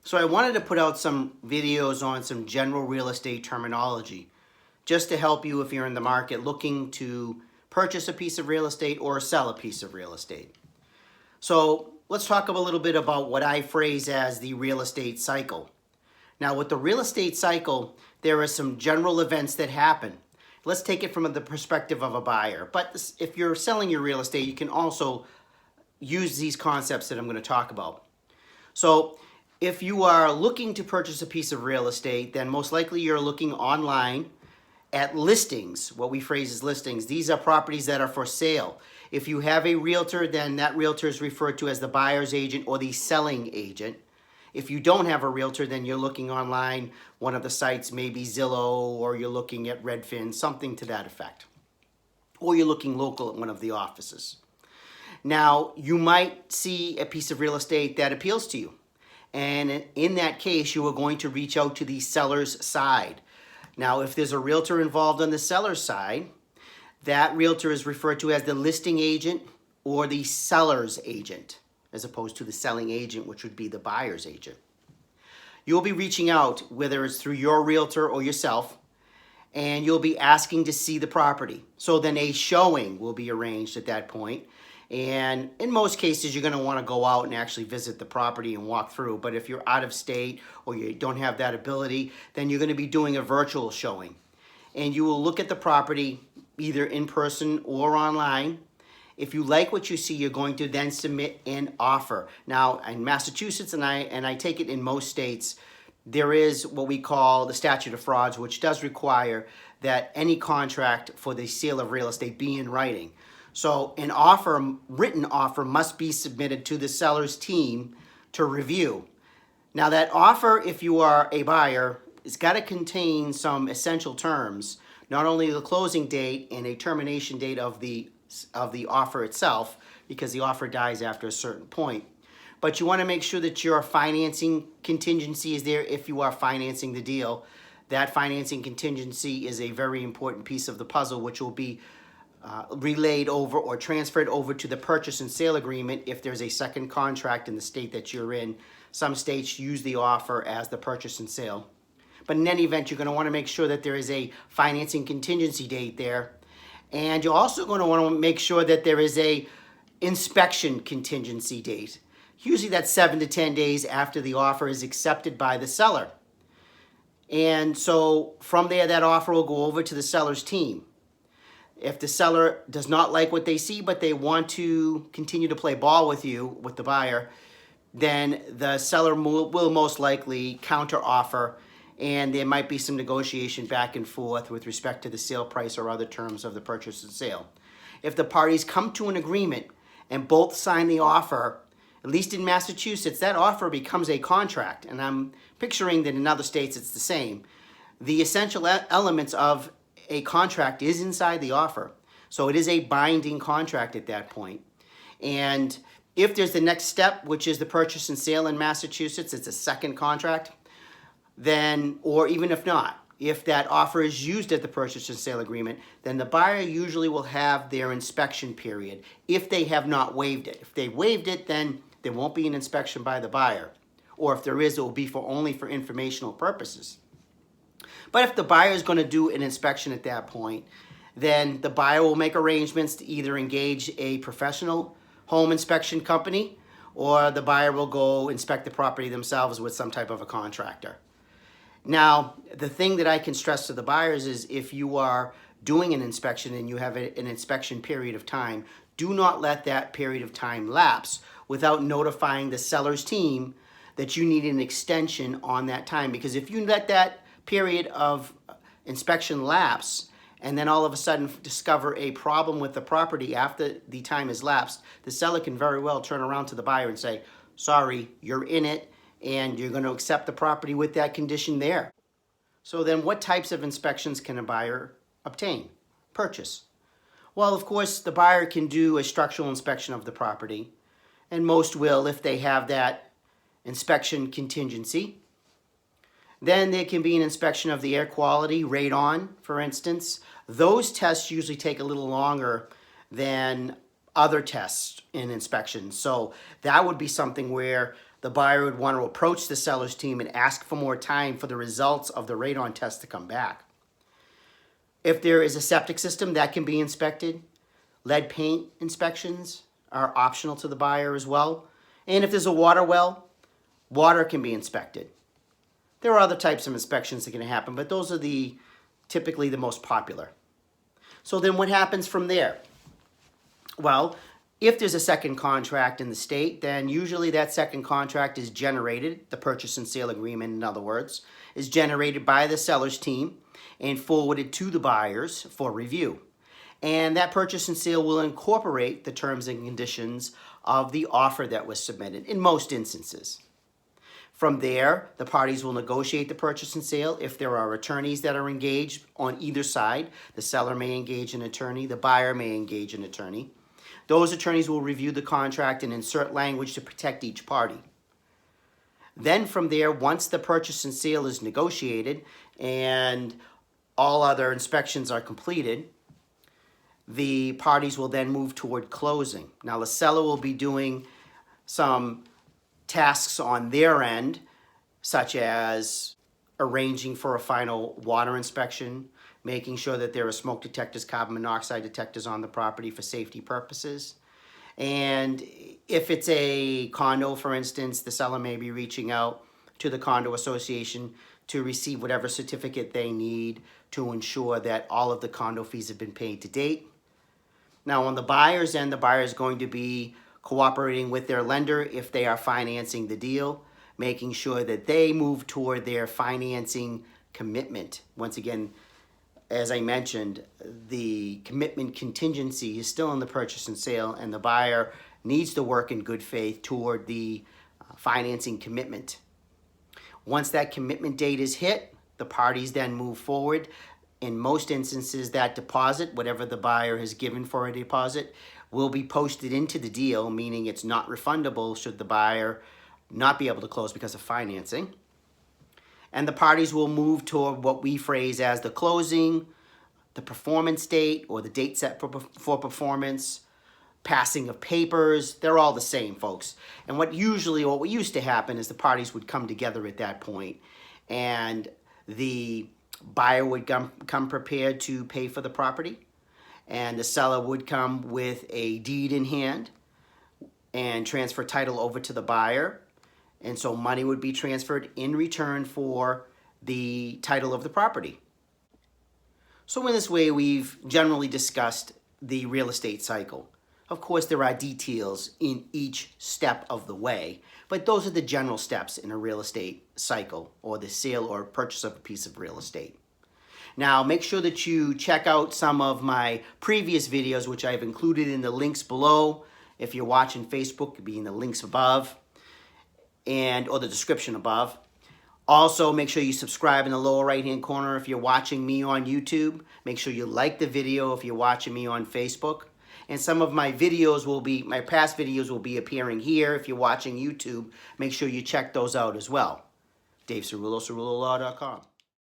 So I wanted to put out some videos on some general real estate terminology just to help you if you're in the market looking to purchase a piece of real estate or sell a piece of real estate. So let's talk a little bit about what I phrase as the real estate cycle. Now with the real estate cycle, there are some general events that happen. Let's take it from the perspective of a buyer. But if you're selling your real estate, you can also use these concepts that I'm going to talk about. So if you are looking to purchase a piece of real estate, then most likely you're looking online at listings, what we phrase as listings. These are properties that are for sale. If you have a realtor, then that realtor is referred to as the buyer's agent or the selling agent. If you don't have a realtor, then you're looking online, one of the sites, maybe Zillow, or you're looking at Redfin, something to that effect. Or you're looking local at one of the offices. Now, you might see a piece of real estate that appeals to you. And in that case, you are going to reach out to the seller's side. Now, if there's a realtor involved on the seller's side, that realtor is referred to as the listing agent or the seller's agent, as opposed to the selling agent, which would be the buyer's agent. You'll be reaching out, whether it's through your realtor or yourself, and you'll be asking to see the property. So then a showing will be arranged at that point. And in most cases, you're going to want to go out and actually visit the property and walk through. But if you're out of state or you don't have that ability, then you're going to be doing a virtual showing. And you will look at the property either in person or online. If you like what you see, you're going to then submit an offer. Now, in Massachusetts, and I take it in most states, there is what we call the statute of frauds, which does require that any contract for the sale of real estate be in writing. So an offer, written offer, must be submitted to the seller's team to review. Now that offer, if you are a buyer, it's got to contain some essential terms, not only the closing date and a termination date of the offer itself, because the offer dies after a certain point. But you want to make sure that your financing contingency is there if you are financing the deal. That financing contingency is a very important piece of the puzzle, which will be relayed over or transferred over to the purchase and sale agreement if there's a second contract in the state that you're in. Some states use the offer as the purchase and sale. But in any event, you're going to want to make sure that there is a financing contingency date there. And you're also going to want to make sure that there is a inspection contingency date. Usually that's 7 to 10 days after the offer is accepted by the seller. And so from there, that offer will go over to the seller's team. If the seller does not like what they see, but they want to continue to play ball with you, with the buyer, then the seller will most likely counter offer, and there might be some negotiation back and forth with respect to the sale price or other terms of the purchase and sale. If the parties come to an agreement and both sign the offer, at least in Massachusetts, that offer becomes a contract. And I'm picturing that in other states it's the same. The essential elements of a contract is inside the offer. So it is a binding contract at that point. And if there's the next step, which is the purchase and sale in Massachusetts, it's a second contract, then, or even if not, if that offer is used at the purchase and sale agreement, then the buyer usually will have their inspection period if they have not waived it. If they waived it, then there won't be an inspection by the buyer. Or if there is, it will be only for informational purposes. But if the buyer is going to do an inspection at that point, then the buyer will make arrangements to either engage a professional home inspection company, or the buyer will go inspect the property themselves with some type of a contractor. Now, the thing that I can stress to the buyers is if you are doing an inspection and you have an inspection period of time, do not let that period of time lapse without notifying the seller's team that you need an extension on that time. Because if you let that period of inspection lapse and then all of a sudden discover a problem with the property after the time has lapsed, the seller can very well turn around to the buyer and say, sorry, you're in it, and you're going to accept the property with that condition there. So then what types of inspections can a buyer obtain? Purchase. Well, of course, the buyer can do a structural inspection of the property, and most will if they have that inspection contingency. Then there can be an inspection of the air quality, radon, for instance. Those tests usually take a little longer than other tests in inspections. So that would be something where the buyer would want to approach the seller's team and ask for more time for the results of the radon test to come back. If there is a septic system, that can be inspected. Lead paint inspections are optional to the buyer as well. And if there's a water well, water can be inspected. There are other types of inspections that can happen, but those are typically the most popular. So then what happens from there? Well, if there's a second contract in the state, then usually that second contract is generated, the purchase and sale agreement, in other words, is generated by the seller's team and forwarded to the buyers for review. And that purchase and sale will incorporate the terms and conditions of the offer that was submitted in most instances. From there, the parties will negotiate the purchase and sale. If there are attorneys that are engaged on either side, the seller may engage an attorney, the buyer may engage an attorney. Those attorneys will review the contract and insert language to protect each party. Then from there, once the purchase and sale is negotiated and all other inspections are completed, the parties will then move toward closing. Now, the seller will be doing some tasks on their end, such as arranging for a final water inspection, making sure that there are smoke detectors, carbon monoxide detectors on the property for safety purposes. And if it's a condo, for instance, the seller may be reaching out to the condo association to receive whatever certificate they need to ensure that all of the condo fees have been paid to date. Now, on the buyer's end, the buyer is going to be cooperating with their lender if they are financing the deal, making sure that they move toward their financing commitment. Once again, as I mentioned, the commitment contingency is still in the purchase and sale, and the buyer needs to work in good faith toward the financing commitment. Once that commitment date is hit, the parties then move forward. In most instances, that deposit, whatever the buyer has given for a deposit, will be posted into the deal, meaning it's not refundable should the buyer not be able to close because of financing. And the parties will move toward what we phrase as the closing, the performance date, or the date set for performance, passing of papers. They're all the same, folks. And what used to happen is the parties would come together at that point, and the buyer would come prepared to pay for the property, and the seller would come with a deed in hand and transfer title over to the buyer. And so money would be transferred in return for the title of the property. So in this way, we've generally discussed the real estate cycle. Of course, there are details in each step of the way, but those are the general steps in a real estate cycle, or the sale or purchase of a piece of real estate. Now, make sure that you check out some of my previous videos, which I've included in the links below. If you're watching Facebook, it'll be in the links above, or the description above. Also, make sure you subscribe in the lower right-hand corner if you're watching me on YouTube. Make sure you like the video if you're watching me on Facebook. And some of my videos my past videos will be appearing here. If you're watching YouTube, make sure you check those out as well. Dave Ceruolo, CeruoloLaw.com.